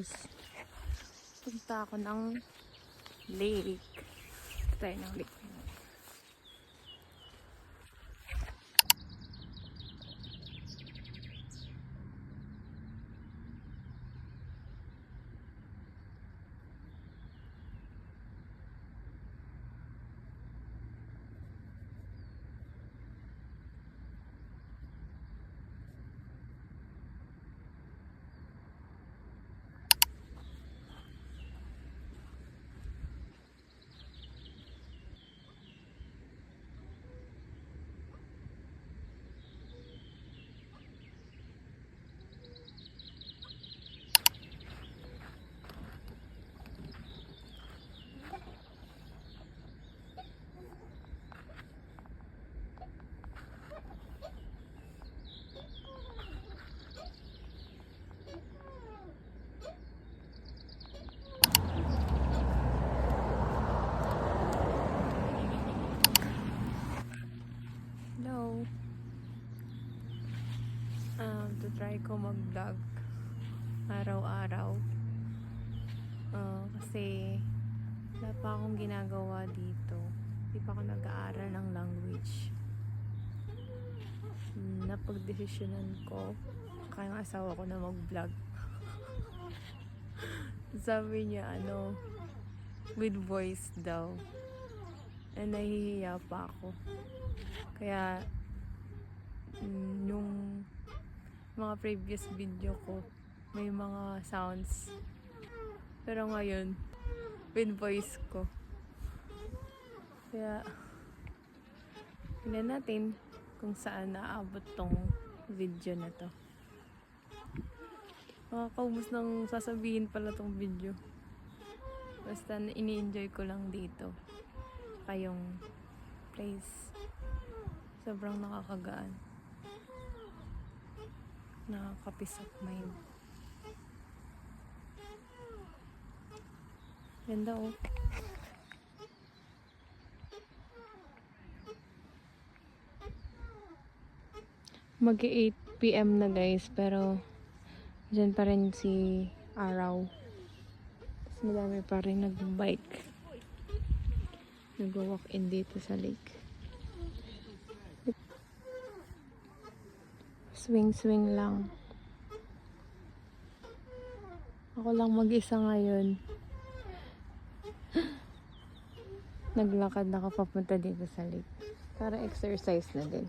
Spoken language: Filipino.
guys. Punta ako ng lake. Tayo ng lake. To try ko mag-vlog araw-araw kasi wala pa akong ginagawa dito, hindi pa ako nag-aaral ng language. Napagdesisyonan ko kaya ang asawa ko na mag-vlog. Sabi niya with voice daw, nahihiya pa ako, kaya yung mga previous video ko may mga sounds, pero ngayon with voice ko. Kaya tingnan natin kung saan naabot tong video na to. Makakaubos ng sasabihin pala tong video, basta ini-enjoy ko lang dito kayong place. Sobrang nakakagaan, nakaka-peace of mind. Ganda oh. Mag-8 PM na guys, pero dyan pa rin si Araw. Tapos madami pa rin nag-bike, nag-walk in dito sa lake. Swing lang. Ako lang mag-isa ngayon. Naglakad na ako papunta dito sa lake para exercise na din.